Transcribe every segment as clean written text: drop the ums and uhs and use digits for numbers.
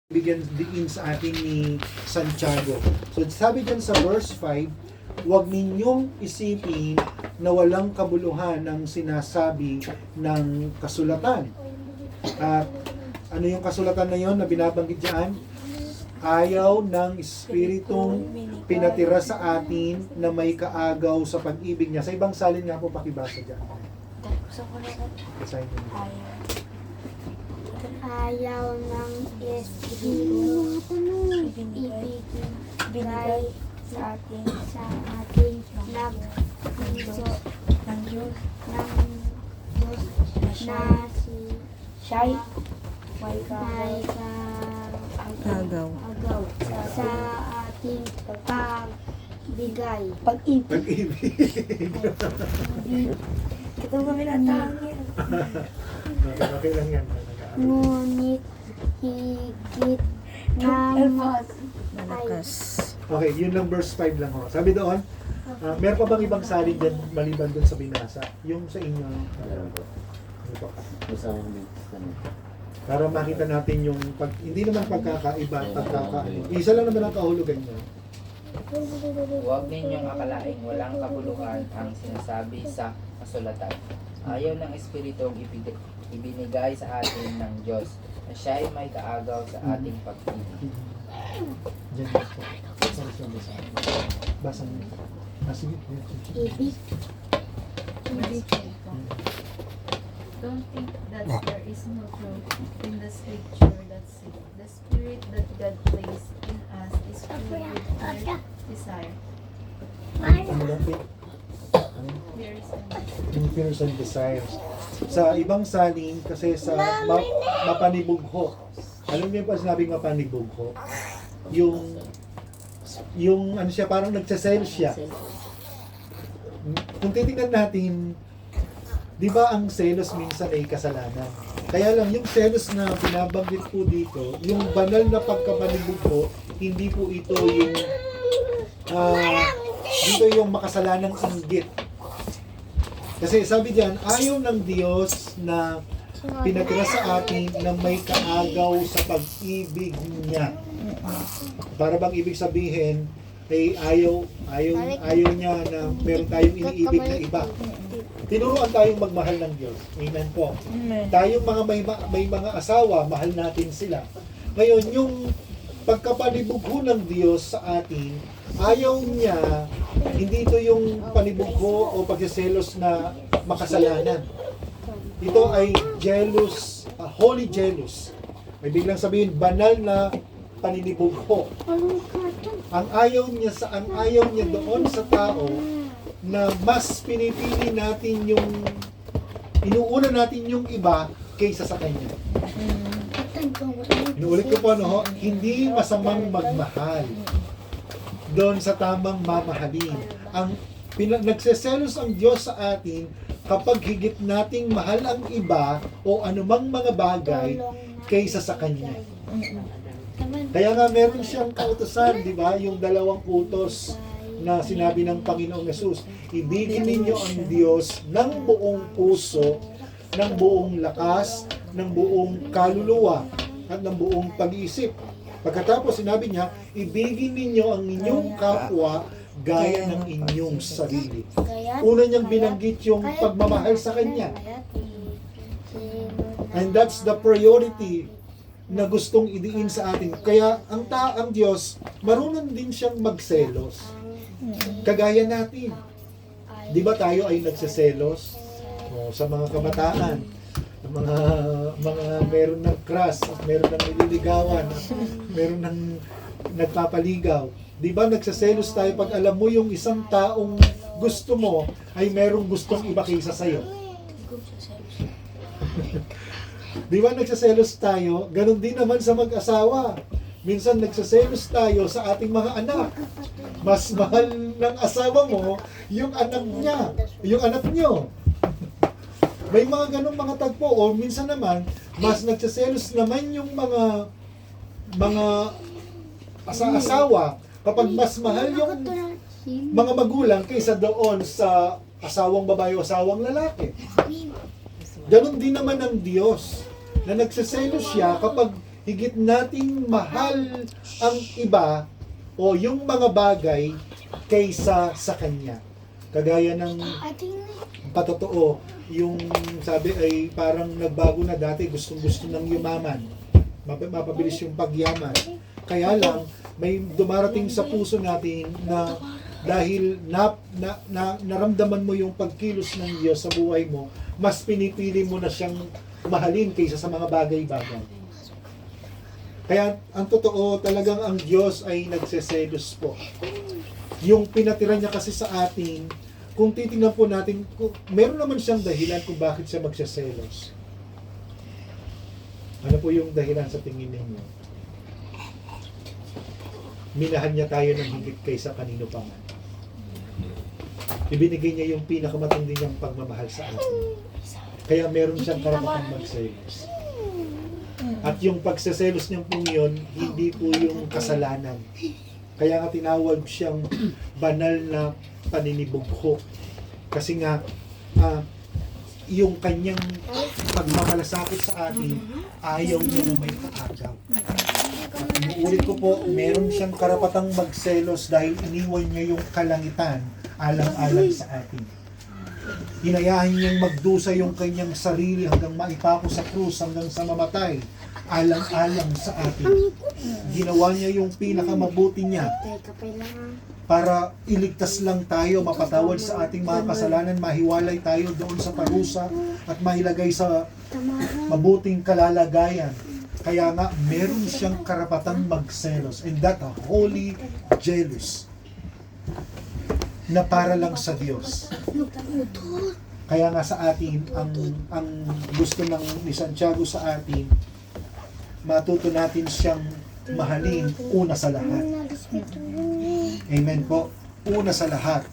bigyan din sa atin ni Santiago. So sabi dyan sa verse 5, huwag ninyong isipin na walang kabuluhan ng sinasabi ng kasulatan. At ano yung kasulatan na yon na binabanggit dyan? Ayaw ng Espiritong pinatira sa atin na may kaagaw sa pag-ibig niya. Sa ibang salin nga po pakibasa dyan. Basahin niyo. Ayaw ng Espiritu ibigay sa ating nagpuso ng Diyos na siya'y may Agaw. sa ating pagbigay. Pag-ibig. Ito kami natangin. Okay lang yan. Ngunit higit na Malakas. Okay, yun lang verse 5 lang ho. Sabi doon, meron pa bang ibang salin dyan maliban doon sa binasa? Yung sa inyo, Meron po. ano po? Gusto ko yung Para makita natin yung, hindi naman pagkakaiba, isa lang naman ang kahulugan niya. Huwag ninyong akalaing walang kabuluhan ang sinasabi sa kasulatan. Ayaw ng Espiritong ibinigay sa atin ng Diyos na siya ay may kaagaw sa ating pag-ibig. Diyan po. Basa niyo. Sige. Ibig. Don't think that there is no truth in the scripture that says the spirit that God placed in us is filled with earth desire. Ano lang po? There is a Yung fears and desires. Sa ibang salin, kasi sa mapanibugho. Alam niyo pa sinabing mapanibugho? Yung ano siya, parang nagsaselos siya. Kung titingnan natin, di ba ang selos minsan ay kasalanan? Kaya lang, yung selos na binabanggit po dito, yung banal na pagkapanibugho, hindi po ito yung dito yung makasalanang inggit. Kasi sabi diyan, ayaw ng Diyos na pinatira sa atin na may kaagaw sa pag-ibig niya. Para bang ibig sabihin, ay ayaw niya na meron tayong iniibig na iba. Tinuruan tayong magmahal ng Diyos. Amen po. Amen. Tayong mga may mga asawa, mahal natin sila. Ngayon, yung pagkapanibugho ng Diyos sa atin, ayaw niya, hindi ito yung panibugho o pagsiselos na makasalanan. Ito ay jealous, holy jealous. May biglang sabihin, banal na paninibugho. Ang ayaw niya doon sa tao na mas pinipili natin inuuna natin yung iba kaysa sa kanya. Inuulit ko po, no, hindi masamang magmahal doon sa tamang mamahalin. Nagseselos ang Diyos sa atin kapag higit nating mahal ang iba o anumang mga bagay kaysa sa Kanya. Kaya nga meron siyang kautusan, di ba? Yung 2 utos na sinabi ng Panginoong Yesus. Ibigin ninyo ang Diyos ng buong puso, ng buong lakas, ng buong kaluluwa, at ng buong pag-iisip. Pagkatapos sinabi niya, ibigin ninyo ang inyong kapwa gaya ng inyong sarili. Una niyang binanggit yung pagmamahal sa Kanya. And that's the priority na gustong idiin sa atin. Kaya ang Diyos, marunong din siyang magselos. Kagaya natin. Di ba tayo ay nagseselos? Sa mga kabataan, mga meron ng crush, meron ng nililigawan, meron ng nagpapaligaw. Di ba nagseselos tayo pag alam mo yung isang taong gusto mo ay merong gustong iba kaysa sa'yo? Di ba nagseselos tayo? Ganon din naman sa mag-asawa. Minsan nagseselos tayo sa ating mga anak. Mas mahal ng asawa mo yung anak niya, yung anak niyo. May mga ganong mga tagpo o minsan naman mas nagseselos naman yung mga asawa kapag mas mahal yung mga magulang kaysa doon sa asawang babae o asawang lalaki. Ganon din naman ang Diyos na nagseselos siya kapag higit nating mahal ang iba o yung mga bagay kaysa sa Kanya. Kagaya ng patotoo, yung sabi ay parang nagbago na dati, gustong-gusto ng yumaman. Mapabilis yung pagyaman. Kaya lang, may dumarating sa puso natin na dahil naramdaman mo yung pagkilos ng Diyos sa buhay mo, mas pinipili mo na siyang mahalin kaysa sa mga bagay-bagay. Kaya ang totoo, talagang ang Diyos ay nagseselos po. Yung pinatira niya kasi sa atin, kung titingnan po natin, meron naman siyang dahilan kung bakit siya magseselos. Ano po yung dahilan sa tingin ninyo? Minahan niya tayo ng higit kaysa kanino pa man. Ibinigay niya yung pinakamatindi niyang pagmamahal sa atin. Kaya meron siyang karapatang magselos. At yung pagseselos niyang pong yun, hindi po yung kasalanan. Kaya nga tinawag siyang banal na paninibugho. Kasi nga, yung kanyang pagmamalasakit sa atin, ayaw niya na may kaagaw. At inuulit ko po, meron siyang karapatang magselos dahil iniwan niya yung kalangitan alang-alang sa atin. Hinayahan niyang magdusa yung kanyang sarili hanggang maipako sa krus, hanggang sa mamatay, alang-alang sa atin. Ginawa niya yung pinakamabuti niya para iligtas lang tayo, mapatawad sa ating mga kasalanan, mahiwalay tayo doon sa parusa at mailagay sa mabuting kalalagayan. Kaya nga, meron siyang karapatang magselos, and that a holy jealous na para lang sa Diyos. Kaya nga sa atin, ang gusto ni Santiago sa atin, matuto natin siyang mahalin una sa lahat. Amen po. Una sa lahat.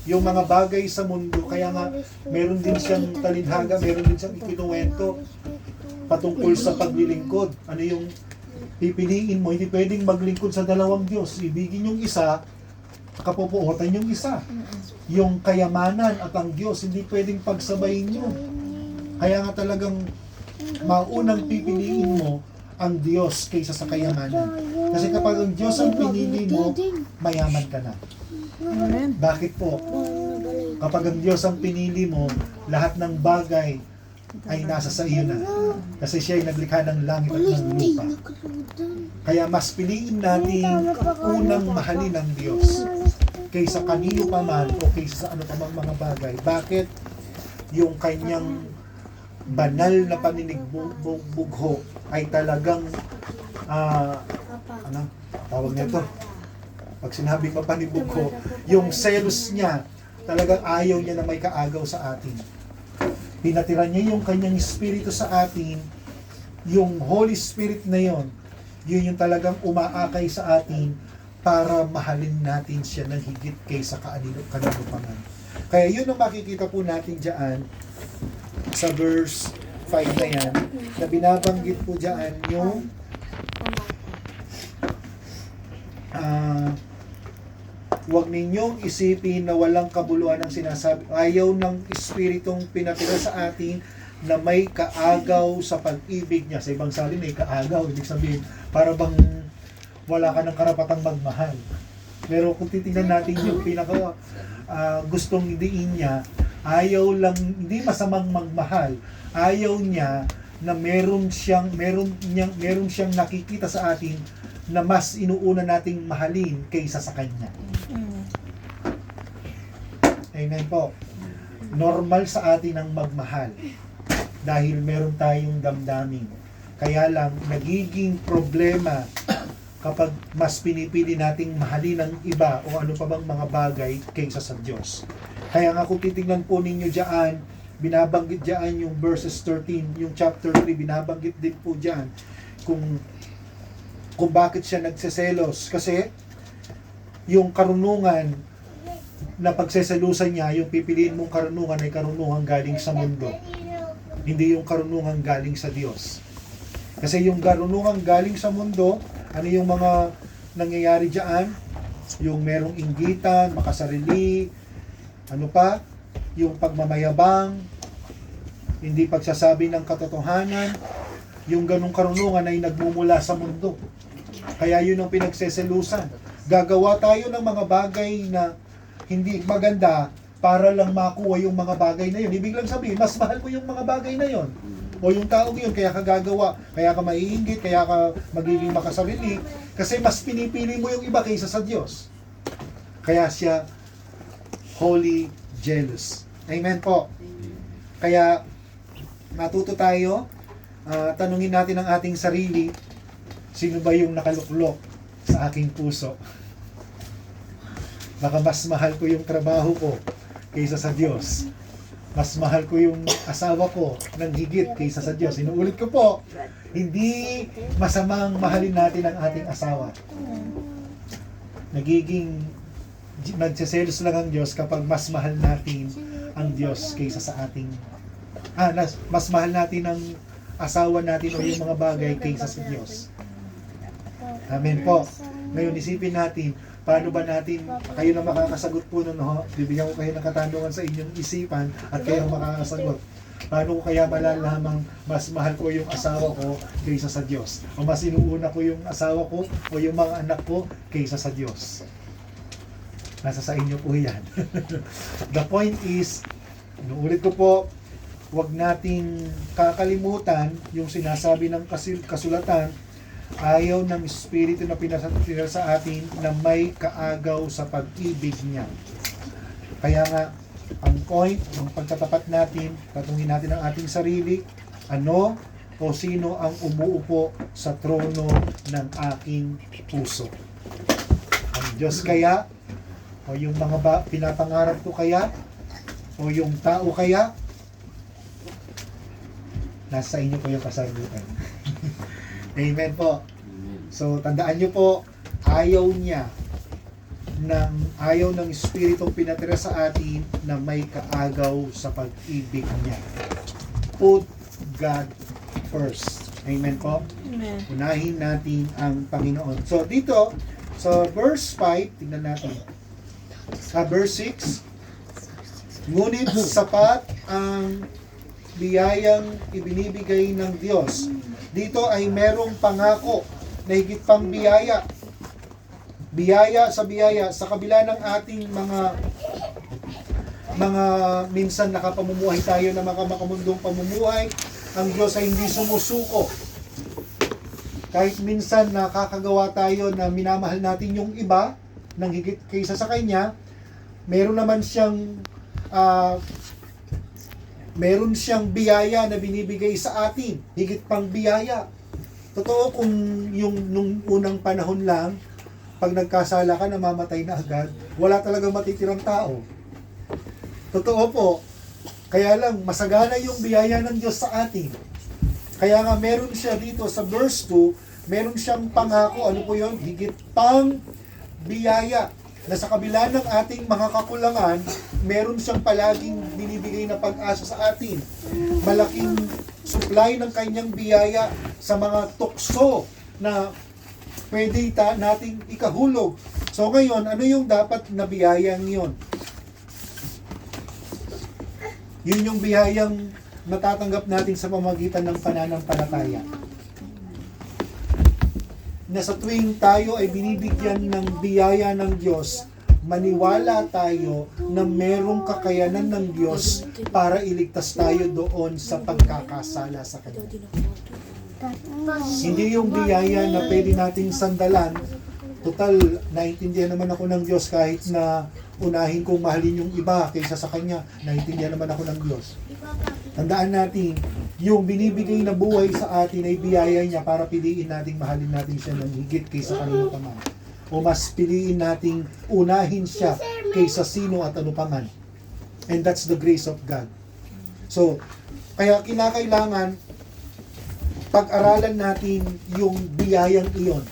Yung mga bagay sa mundo, kaya nga meron din siyang talidhaga, meron din siyang ikinuwento patungkol sa paglilingkod. Ano yung pipiliin mo? Hindi pwedeng maglingkod sa dalawang Diyos. Ibigin yung isa, kapupuotan yung isa. Yung kayamanan at ang Diyos, hindi pwedeng pagsabayin yun. Kaya nga talagang maunang pipiliin mo ang Diyos kaysa sa kayamanan. Kasi kapag ang Diyos ang pinili mo, mayaman ka na. Bakit po? Kapag ang Diyos ang pinili mo, lahat ng bagay ay nasa sa iyo na. Kasi siya ay naglikha ng langit at ng lupa. Kaya mas piliin natin unang mahalin ng Diyos kaysa kanino pa man o kaysa sa ano pa mang mga bagay. Bakit? Yung kanyang banal na paninibugho ay talagang ano tawag nito, pag sinabing mapanibugho, yung selos niya talagang ayaw niya na may kaagaw sa atin. Pinatira niya yung kanyang espiritu sa atin, yung Holy Spirit na yon, yun yung talagang umaakay sa atin para mahalin natin siya ng higit kaysa kanino pa man. Kaya yun ang makikita po natin diyan sa verse 5 na yan, na binabanggit po diyan yung huwag ninyong isipin na walang kabuluhan ang sinasabi. Ayaw ng Espiritong pinatira sa atin na may kaagaw sa pag-ibig niya. Sa ibang salin ay kaagaw, ibig sabihin para bang wala ka ng karapatang magmahal. Pero kung titingnan natin yung pinaka gustong diin niya, ayaw lang, hindi masamang magmahal. Ayaw niya na meron siyang nakikita sa atin na mas inuuna nating mahalin kaysa sa kanya. Amen po. Normal sa atin ang magmahal dahil meron tayong damdamin. Kaya lang, nagiging problema kapag mas pinipili nating mahalin ng iba o ano pa bang mga bagay kaysa sa Diyos. Kaya nga kung titingnan po ninyo diyan, binabanggit diyan yung verses 13, yung chapter 3, binabanggit din po diyan kung bakit siya nagseselos. Kasi yung karunungan na pagseselusan niya, yung pipiliin mong karunungan ay karunungan galing sa mundo. Hindi yung karunungan galing sa Diyos. Kasi yung karunungan galing sa mundo, ano yung mga nangyayari diyan? Yung merong inggitan, makasarili, ano pa? Yung pagmamayabang, hindi pagsasabi ng katotohanan, yung ganong karunungan ay nagmumula sa mundo. Kaya yun ang pinagseselusan. Gagawa tayo ng mga bagay na hindi maganda para lang makuha yung mga bagay na yun. Ibig lang sabihin, mas mahal mo yung mga bagay na yun. O yung taong yun, kaya ka gagawa, kaya ka maiinggit, kaya ka magiging makasarili, kasi mas pinipili mo yung iba kaysa sa Diyos. Kaya siya holy jealous. Amen po. Kaya matuto tayo, tanungin natin ang ating sarili, sino ba yung nakaluklok sa aking puso? Baka mas mahal ko yung trabaho ko kaysa sa Diyos. Mas mahal ko yung asawa ko ng higit kaysa sa Diyos. Inuulit ko po, hindi masamang mahalin natin ang ating asawa. Nagsiselos lang ang Diyos kapag mas mahal natin ang Diyos kaysa sa ating mas mahal natin ang asawa natin o yung mga bagay kaysa sa Diyos. Amen po. Ngayon isipin natin, paano ba natin, kayo na makakasagot po nun, ho? Bibigyan ko kayo ng katanungan sa inyong isipan at kayo makakasagot. Paano ko kaya malalamang mas mahal ko yung asawa ko kaysa sa Diyos? O mas inuuna ko yung asawa ko o yung mga anak ko kaysa sa Diyos? Nasa sa inyo po yan. The point is, inuulit ko po, huwag nating kakalimutan yung sinasabi ng kasulatan, ayaw ng Espiritu na pinasatira sa atin na may kaagaw sa pag-ibig niya. Kaya nga, ang point, ang pagtatapat natin, tatungin natin ang ating sarili, ano o sino ang umuupo sa trono ng aking puso. Ang Diyos kaya, o yung mga pinapangarap ko kaya, o yung tao kaya, nasa inyo po yung kasagutan. Amen po. So, tandaan nyo po, ayaw ng Espiritong pinatira sa atin na may kaagaw sa pag-ibig niya. Put God first. Amen po. Amen. Unahin natin ang Panginoon. So, dito, sa verse 5, tingnan natin. Verse 6, ngunit sapat ang biyayang ibinibigay ng Diyos. Dito ay merong pangako na higit pang biyaya. Biyaya sa kabila ng ating mga minsan nakapamumuhay tayo na makamundong pamumuhay, ang Diyos ay hindi sumusuko. Kahit minsan nakakagawa tayo na minamahal natin yung iba ng higit kaysa sa Kanya, meron naman siyang biyaya na binibigay sa atin, higit pang biyaya. Totoo kung nung unang panahon lang, pag nagkasala ka, namamatay na agad, wala talagang matitirang tao. Totoo po. Kaya lang, masagana yung biyaya ng Diyos sa atin. Kaya nga meron siya dito sa verse 2, meron siyang pangako, ano po yun? Higit pang biyaya. Na sa kabila ng ating mga kakulangan, meron siyang palaging binibigay na pag-asa sa atin. Malaking supply ng kanyang biyaya sa mga tukso na pwede nating ikahulog. So ngayon, ano yung dapat na biyayang yun? Yun yung biyayang natatanggap natin sa pamamagitan ng pananampalataya. Na sa tuwing tayo ay binibigyan ng biyaya ng Diyos, maniwala tayo na merong kakayanan ng Diyos para iligtas tayo doon sa pagkakasala sa Kanya. Hindi yung biyaya na pwede nating sandalan. Total, naintindihan naman ako ng Diyos kahit na unahin kong mahalin yung iba kaysa sa Kanya. Naintindihan naman ako ng Diyos. Tandaan natin, yung binibigay na buhay sa atin ay biyaya niya para piliin nating mahalin natin siya ng higit kaysa kanino pa man. O mas piliin nating unahin siya kaysa sino at ano pa man. And that's the grace of God. So, kaya kinakailangan pag-aralan natin yung biyayang iyon.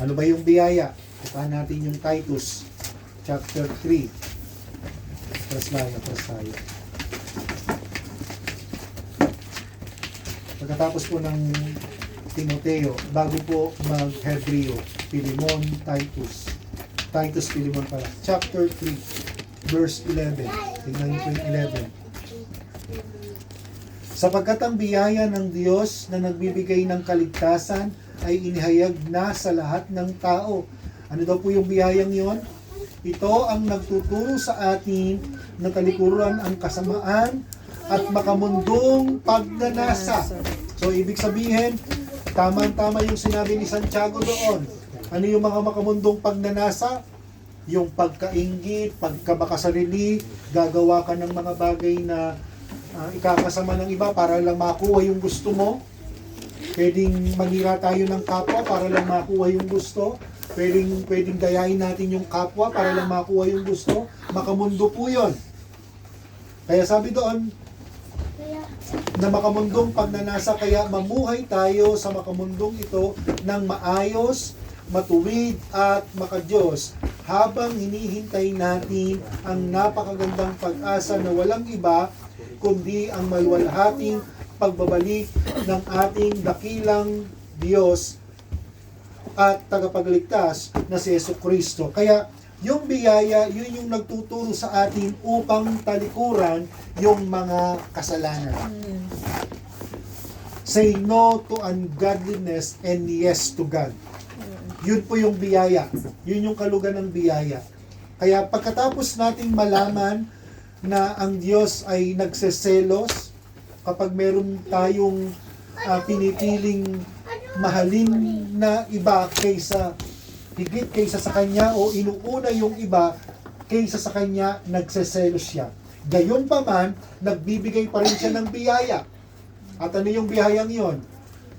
Ano ba yung biyaya? Puntahan natin yung Titus chapter 3. Atras tayo. Pagkatapos po ng Timoteo, bago po mag-Hebreo, Pilimon, Titus, Pilimon pala. Chapter 3, verse 11. Tingnan niyo po yung 11. Sapagkat ang biyaya ng Diyos na nagbibigay ng kaligtasan ay inihayag na sa lahat ng tao. Ano daw po yung biyayang yon? Ito ang nagtuturo sa atin na talikuran ang kasamaan at makamundong pagnanasa. So, ibig sabihin, tama-tama yung sinabi ni Santiago doon. Ano yung mga makamundong pagnanasa? Yung pagkainggit, pagkamakasarili, gagawa ka ng mga bagay na ikakasama ng iba para lang makuha yung gusto mo. Pwedeng manira tayo ng kapwa para lang makuha yung gusto. Pwedeng dayain natin yung kapwa para lang makuha yung gusto. Makamundo po yun. Kaya sabi doon, na makamundong pagnanasa, kaya mamuhay tayo sa makamundong ito ng maayos, matuwid at makadiyos habang hinihintay natin ang napakagandang pag-asa na walang iba kundi ang maluwalhating pagbabalik ng ating dakilang Diyos at tagapagligtas na si Jesucristo. Kaya yung biyaya, yun yung nagtuturo sa atin upang talikuran yung mga kasalanan. Say no to ungodliness and yes to God. Yun po yung biyaya. Yun yung kalugan ng biyaya. Kaya pagkatapos nating malaman na ang Diyos ay nagseselos kapag meron tayong pinipiling mahalin na iba higit kaysa sa Kanya o inuuna yung iba kaysa sa Kanya, nagseselos siya. Gayunpaman, nagbibigay pa rin siya ng biyaya. At ano yung biyayang yon?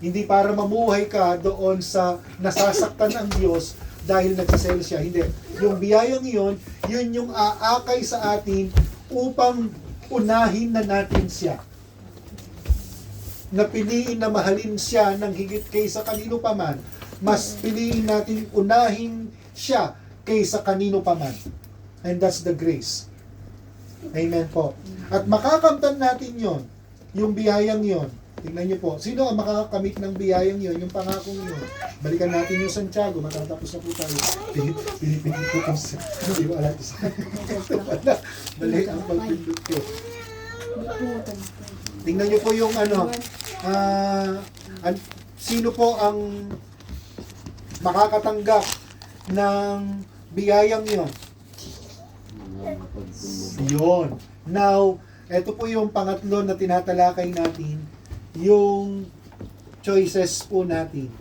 Hindi para mamuhay ka doon sa nasasaktan ang Diyos dahil nagsiselos siya. Hindi. Yung biyayang yun yung aakay sa atin upang unahin na natin siya. Napiliin na mahalin siya ng higit kaysa kanino paman. Mas piliin natin unahin siya kaysa kanino paman. And that's the grace. Amen po. At makakamtan natin yon, yung biyayang yon. Tingnan niyo po, sino ang makakamit ng biyayang yon, yung pangakong yon? Balikan natin yung Santiago, matatapos na po tayo. Pinipindot ko po siya. Hindi ko alam isa. Dali ang pagpindot ko. Tingnan niyo po yung sino po ang makakatanggap ng biyayang yon? Yun. Now, ito po yung pangatlo na tinatalakay natin, yung choices po natin.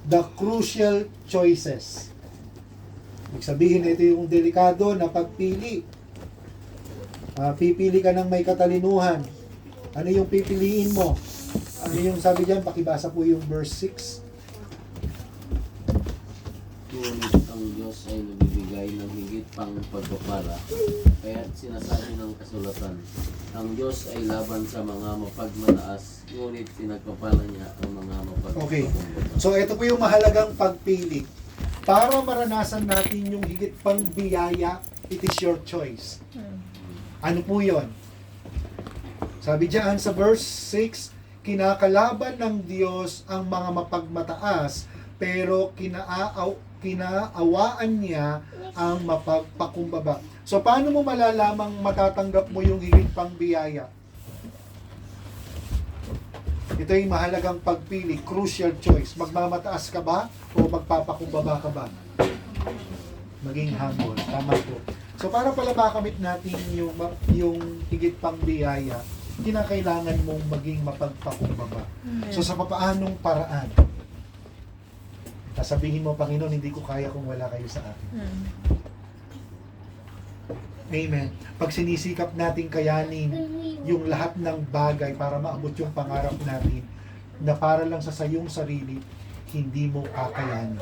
The crucial choices. Ibig sabihin, ito yung delikado na pagpili. Pipili ka ng may katalinuhan. Ano yung pipiliin mo? Ano yung sabi dyan? Pakibasa po yung verse 6. Ngunit ang Diyos ay nagbibigay ng higit pang pagpapala. Kaya't sinasabi ng kasulatan, ang Diyos ay laban sa mga mapagmataas, ngunit pinagpapala niya ang mga mapagpakumbaba. Okay. So, ito po yung mahalagang pagpili. Para maranasan natin yung higit pang biyaya, it is your choice. Ano po yun? Sabi diyan sa verse 6, kinakalaban ng Diyos ang mga mapagmataas, pero kinaawaan niya ang mapagpakumbaba. So, paano mo malalamang matatanggap mo yung higit pang biyaya? Ito yung mahalagang pagpili, crucial choice. Magmamataas ka ba o magpapakumbaba ka ba? Maging humble. Tama po. So, para pala makamit natin yung higit pang biyaya, kinakailangan mong maging mapagpakumbaba. So, sa papaanong paraan? Sasabihin mo, Panginoon, hindi ko kaya kung wala kayo sa akin. Amen. Pag sinisikap natin kayanin yung lahat ng bagay para maabot yung pangarap natin na para lang sa sayong sarili, hindi mo kakayanin.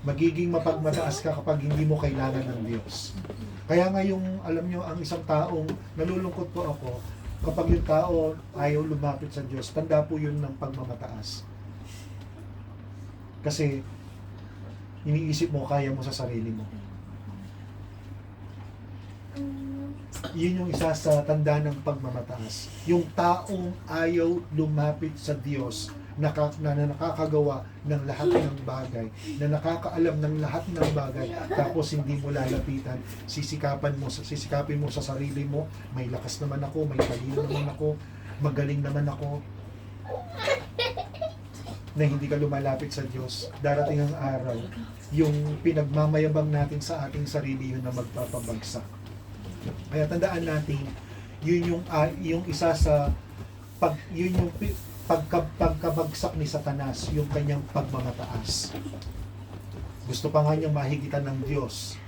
Magiging mapagmataas ka kapag hindi mo kailangan ng Diyos. Kaya nga yung, alam nyo, ang isang taong, nalulungkot po ako, kapag yung tao ayaw lumapit sa Diyos, tanda po yun ng pagmamataas. Kasi, iniisip mo, kaya mo sa sarili mo. Yun yung isa sa tanda ng pagmamataas. Yung taong ayaw lumapit sa Diyos na nakakagawa ng lahat ng bagay, na nakakaalam ng lahat ng bagay, tapos hindi mo lalapitan, sisikapin mo sa sarili mo, may lakas naman ako, may talino naman ako, magaling naman ako, na hindi ka lumalapit sa Diyos. Darating ang araw, yung pinagmamayabang natin sa ating sarili, yun na magpapabagsak. Kaya tandaan natin, yun yung isa sa yun yung pagkabagsak ni Satanas, yung kanyang pagmamataas. Gusto pa nga niyang mahigitan ng Diyos,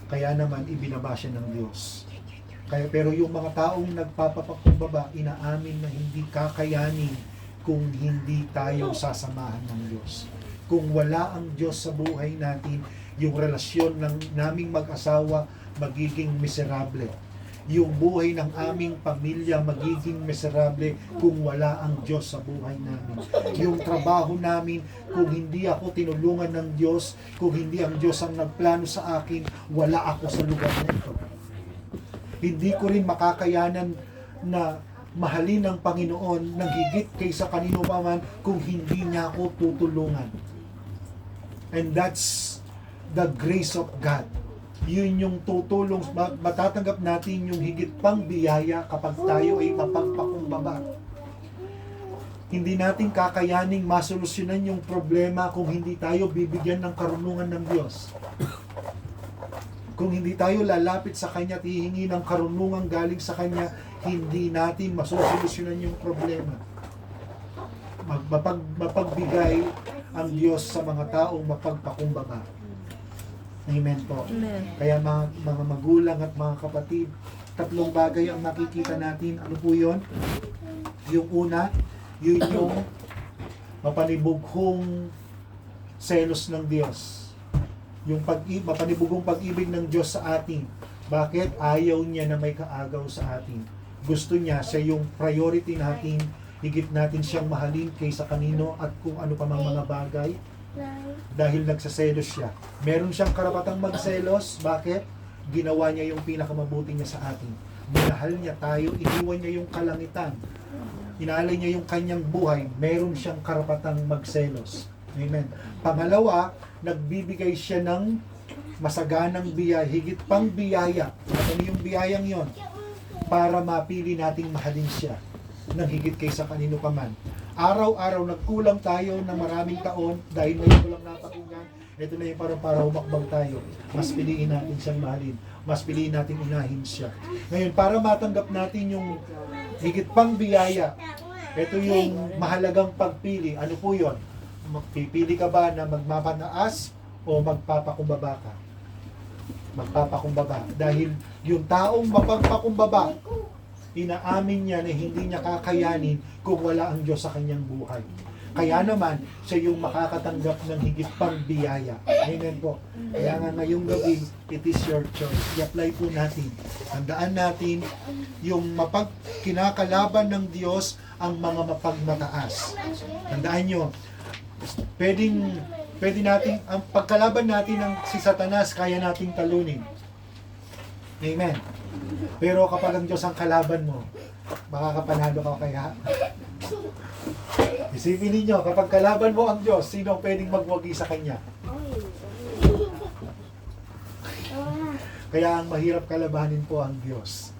kaya naman ibinaba siya ng Diyos. Pero yung mga taong nagpapapakumbaba, inaamin na hindi kakayanin kung hindi tayo sasamahan ng Diyos. Kung wala ang Diyos sa buhay natin, yung relasyon naming mag-asawa magiging miserable. Yung buhay ng aming pamilya magiging miserable kung wala ang Diyos sa buhay namin. Yung trabaho namin, kung hindi ako tinulungan ng Diyos, kung hindi ang Diyos ang nagplano sa akin, wala ako sa lugar na ito. Hindi ko rin makakayanan na mahalin ng Panginoon ng higit kaysa kanino pa man kung hindi niya ako tutulungan. And that's the grace of God. Yun yung tutulong, matatanggap natin yung higit pang biyaya kapag tayo ay mapagpakumbaba. Hindi natin kakayaning masolusyonan yung problema kung hindi tayo bibigyan ng karunungan ng Diyos. Kung hindi tayo lalapit sa Kanya at hihingi ng karunungan galing sa Kanya, hindi natin masolusyonan yung problema. Mapagbigay ang Diyos sa mga taong mapagpakumbaba. Amen po. Amen. Kaya mga magulang at mga kapatid, tatlong bagay ang nakikita natin. Ano po yun? Yung una, yun yung mapanibughong selos ng Diyos. Yung mapanibugong pag-ibig ng Diyos sa atin. Bakit? Ayaw niya na may kaagaw sa atin. Gusto niya, siya yung priority natin, higit natin siyang mahalin kaysa kanino at kung ano pa mang mga bagay. Dahil nagsaselos siya. Meron siyang karapatang magselos. Bakit? Ginawa niya yung pinakamabuti niya sa atin. Minahal niya tayo, iniwan niya yung kalangitan. Inaalay niya yung kanyang buhay. Meron siyang karapatang magselos. Amen. Pangalawa, nagbibigay siya ng masaganang biyaya, higit pang biyaya. At ano yung biyayang yon? Para mapili nating mahalin siya ng higit kaysa kanino pa man. Araw-araw nagkulang tayo ng maraming taon dahil ngayon ko lang napakinggan. Ito na yung para humakbang tayo. Mas piliin natin siyang mahalin. Mas piliin natin unahin siya. Ngayon, para matanggap natin yung higit pang biyaya, ito yung mahalagang pagpili. Ano po yun? Magpipili ka ba na magmapataas o magpapakumbaba ka? Magpapakumbaba. Dahil yung taong mapagpakumbaba, inaamin niya na hindi niya kakayanin kung wala ang Diyos sa kanyang buhay. Kaya naman, siya yung makakatanggap ng higit pang biyaya. Amen po. Kaya nga ngayong gabi, it is your choice. I-apply po natin. Tandaan natin, yung kinakalaban ng Diyos ang mga mapagmataas. Tandaan nyo, pwede natin, ang pagkalaban natin ng si Satanas, kaya nating talunin. Amen. Pero kapag ang Diyos ang kalaban mo, makakapanalo ka kaya. Isipin ninyo, kapag kalaban mo ang Diyos, sino ang pwedeng magwagi sa Kanya? Kaya ang mahirap kalabanin po ang Diyos.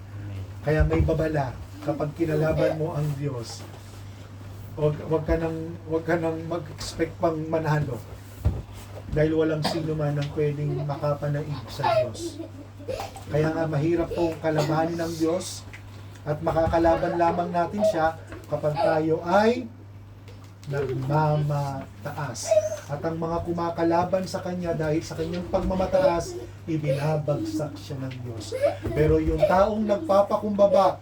Kaya may babala kapag kinalaban mo ang Diyos. Wag ka nang mag-expect pang manalo. Dahil walang sino man ang pwedeng makapanaig sa Diyos. Kaya nga mahirap pong kalabanin ng Diyos at makakalaban lamang natin siya kapag tayo ay nagmamataas. At ang mga kumakalaban sa Kanya dahil sa Kanyang pagmamataas, ibinabagsak siya ng Diyos. Pero yung taong nagpapakumbaba,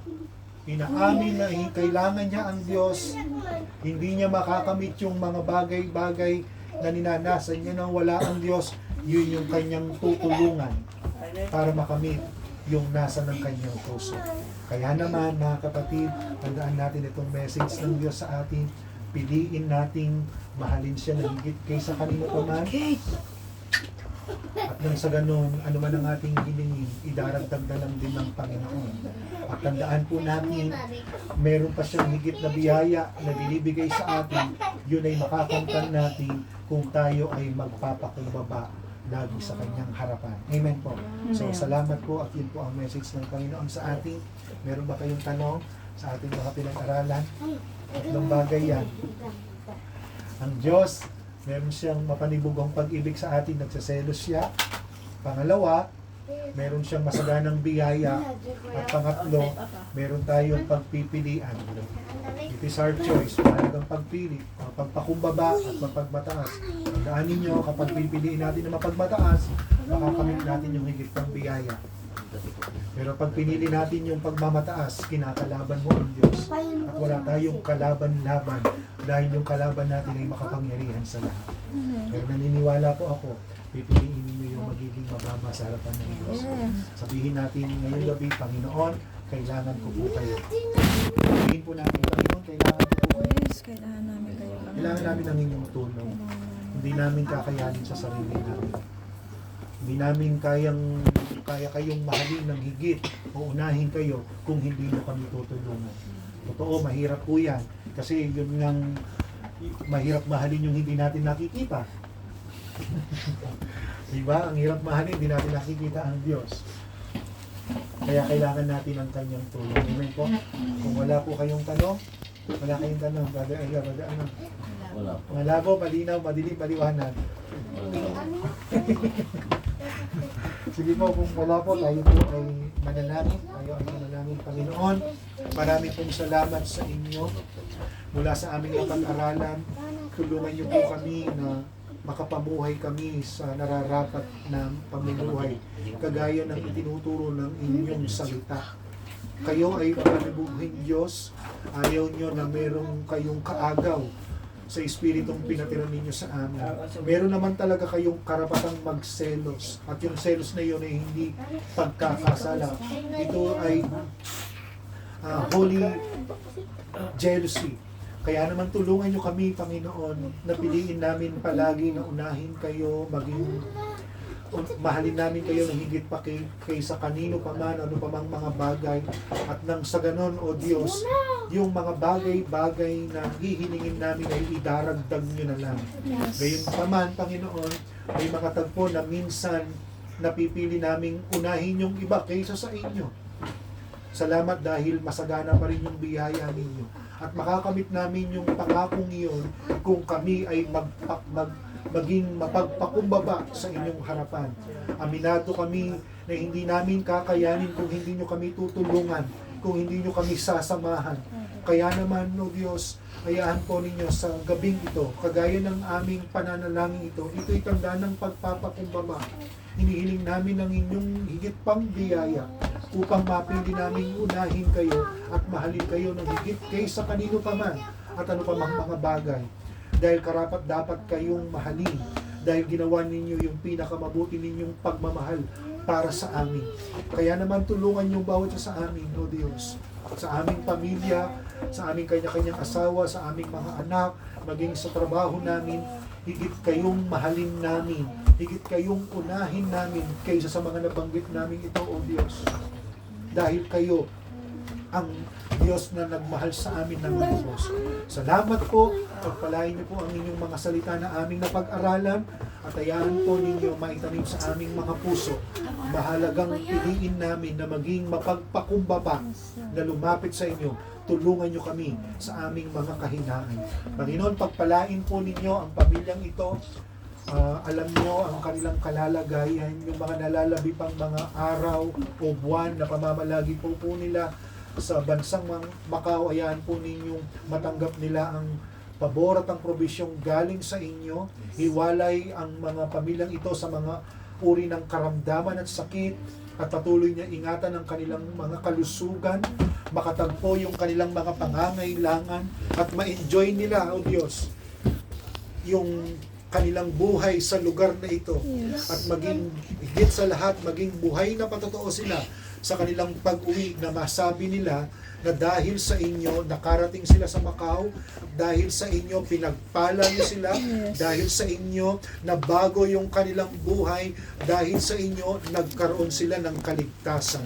inaamin na kailangan niya ang Diyos, hindi niya makakamit yung mga bagay-bagay na ninanasan niya nang wala ang Diyos, yun yung kanyang tutulungan para makamit yung nasa ng kanyang puso. Kaya naman, mga kapatid, tandaan natin itong message ng Diyos sa atin. Piliin nating mahalin siya na higit kaysa kanino pa man. At nang sa ganun, ano man ang ating hilingin, idaragdag na lang din ng Panginoon. At tandaan po natin, meron pa siyang higit na biyaya na binibigay sa atin, yun ay makakamtan natin kung tayo ay magpapakumbaba lagi sa kanyang harapan. Amen po. So, salamat po at yun po ang message ng Panginoon sa atin. Meron ba kayong tanong sa ating mga pinag-aralan? Tatlong bagay yan. Ang Diyos, meron siyang mapanibugong pag-ibig sa atin, nagsaselos siya. Pangalawa, meron siyang masaganang biyaya. At pangatlo, meron tayong pagpipilian. It is our choice, mahalagang pagpili, pagpakumbaba at mapagmataas. Tandaan ninyo, kapag pipiliin natin na mapagmataas, makakamit natin yung higit pang biyaya. Pero pag pinili natin yung pagmamataas, kinakalaban mo ang Diyos. At wala tayong kalaban-laban dahil yung kalaban natin ay makapangyarihan sa lahat. Pero naniniwala po ako, pipiliin ninyo yung magiging mababa sa harapan ng Diyos. Sabihin natin ngayong gabi, Panginoon, kailangan ko po kayo. Sabihin po natin, Panginoon, kailangan ko po kayo. Yes, kailangan namin kayo. Kailangan namin ang inyong tulong. Hindi namin kakayanin sa sarili namin. Hindi namin kaya kayong mahalin ng higit o unahin kayo kung hindi nyo kami tutulungan. Totoo, mahirap po yan. Kasi yun ngang mahirap mahalin yung hindi natin nakikita. Diba? Ang hirap mahalin, hindi natin nakikita ang Diyos. Kaya kailangan natin ang kanyang tulong. Amen po? Kung wala po kayong tanong, wala kayong tanong, Wala po. malabo, malinaw, madilim, maliwanag. Sige po, kung wala po, tayo po ay manalangin. Tayo ay manalangin, Panginoon. Marami pong salamat sa inyo. Mula sa aming napag-aralan, tulungan niyo po kami na makapamuhay kami sa nararapat na pamumuhay. Kagaya ng itinuturo ng inyong salita. Kayo ay pananibuhing Diyos. Ayaw niyo na merong kayong kaagaw sa espiritong pinatira ninyo sa amin. Meron naman talaga kayong karapatang magselos. At yung selos na yun ay hindi pagkakasala. Ito ay holy jealousy. Kaya naman tulungan nyo kami, Panginoon, na piliin namin palagi na unahin kayo, mahalin namin kayo ng higit pa kaysa kanino pa man, ano pa mang mga bagay. At nang sa ganon, O Diyos, yung mga bagay-bagay na hihilingin namin ay idaragdag nyo na lang. Gayon pa man, Panginoon, may mga tagpo na minsan napipili naming unahin yung iba kaysa sa inyo. Salamat dahil masagana pa rin yung biyaya ninyo. At makakamit namin yung pangakong iyon kung kami ay maging mapagpakumbaba sa inyong harapan. Aminado kami na hindi namin kakayanin kung hindi nyo kami tutulungan, kung hindi nyo kami sasamahan. Kaya naman, O Diyos, hayaan po ninyo sa gabing ito, kagaya ng aming pananalangin ito, ito'y tanda ng pagpapakumbaba. Hinihiling namin ang inyong higit pang biyaya upang mapili namin unahin kayo at mahalin kayo ng higit kaysa kanino pa man at ano pa mang mga bagay. Dahil karapat dapat kayong mahalin dahil ginawa ninyo yung pinakamabuti ninyong pagmamahal para sa amin. Kaya naman tulungan yung bawat isa sa amin, O Diyos, sa aming pamilya, sa aming kanya-kanyang asawa, sa aming mga anak, maging sa trabaho namin, higit kayong mahalin namin, higit kayong unahin namin kaysa sa mga nabanggit namin ito, O Diyos. Dahil kayo ang Diyos na nagmahal sa amin ng lubos. Salamat po, pagpalain niyo po ang inyong mga salita na aming napag-aralan at hayaan po ninyo maitanim sa aming mga puso. Mahalagang piliin namin na maging mapagpakumbaba na lumapit sa inyo. Tulungan niyo kami sa aming mga kahinaan. Panginoon, pagpalain po ninyo ang pamilyang ito. Alam nyo ang kanilang kalalagayan, yung mga nalalabi pang mga araw o buwan na pamamalagi po nila sa bansang Macau. Hayaan po ninyong matanggap nila ang pabor at ang probisyong galing sa inyo. Hiwalay ang mga pamilyang ito sa mga uri ng karamdaman at sakit at patuloy niya ingatan ang kanilang mga kalusugan, makatagpo yung kanilang mga pangangailangan at ma-enjoy nila, O Diyos, yung kanilang buhay sa lugar na ito. At maging higit sa lahat, maging buhay na patotoo sila sa kanilang pag-uwi na masabi nila na dahil sa inyo nakarating sila sa Macau, dahil sa inyo pinagpala niyo sila, dahil sa inyo nabago yung kanilang buhay, dahil sa inyo nagkaroon sila ng kaligtasan.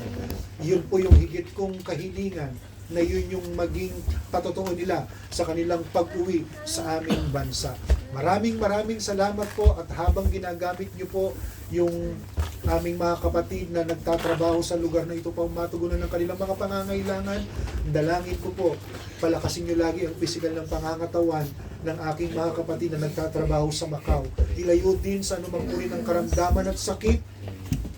Yun po yung higit kong kahilingan, na yun yung maging patotoo nila sa kanilang pag-uwi sa aming bansa. Maraming salamat po, at habang ginagamit niyo po yung aming mga kapatid na nagtatrabaho sa lugar na ito pa matugunan ng kanilang mga pangangailangan, dalangin ko po, palakasin niyo lagi ang pisikal ng pangangatawan ng aking mga kapatid na nagtatrabaho sa Macau. Ilayo din sa anumang uri ng karamdaman at sakit,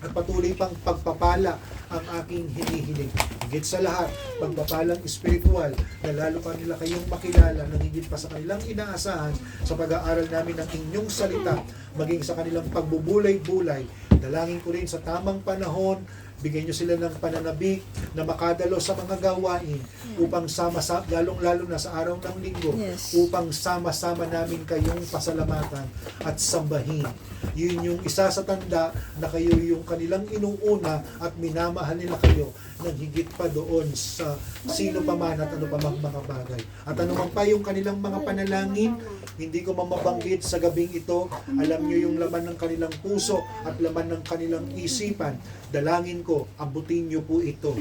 at patuloy pang pagpapala ang aking hinihiling. Higit sa lahat, pagpapalang espiritual na lalo pa nila kayong makilala ng higit pa sa kanilang inaasahan sa pag-aaral namin ng inyong salita, maging sa kanilang pagbubulay-bulay. Dalangin ko rin sa tamang panahon, bigyan nyo sila ng pananabik na makadalo sa mga gawain upang sama-sama, lalong-lalo na sa araw ng linggo, upang sama-sama namin kayong pasalamatan at sambahin. Yun yung isa sa tanda na kayo yung kanilang inuuna at minamahal nila kayo ng higit pa doon sa sino pa man at ano pa mang mga bagay. At anumang pa yung kanilang mga panalangin, hindi ko mamabanggit sa gabing ito. Alam nyo yung laman ng kanilang puso at laman ng kanilang isipan. Dalangin ko, abutin nyo po ito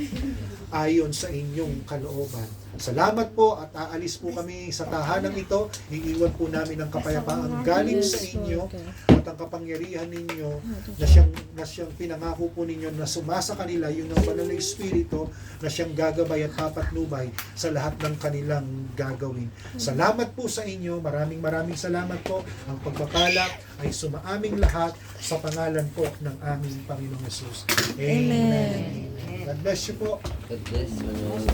ayon sa inyong kalooban. Salamat po, at aalis po kami sa tahanang ito. Iiwan po namin ang kapayapaan galing sa inyo at ang kapangyarihan ninyo na siyang pinangako po ninyo na sumasa kanila, yung ng banal na Espiritu na siyang gagabay at papatnubay sa lahat ng kanilang gagawin. Salamat po sa inyo. Maraming salamat po. Ang pagpapala ay sumaaming lahat sa pangalan po ng aming Panginoong Yesus. Amen. God bless you po. God bless you.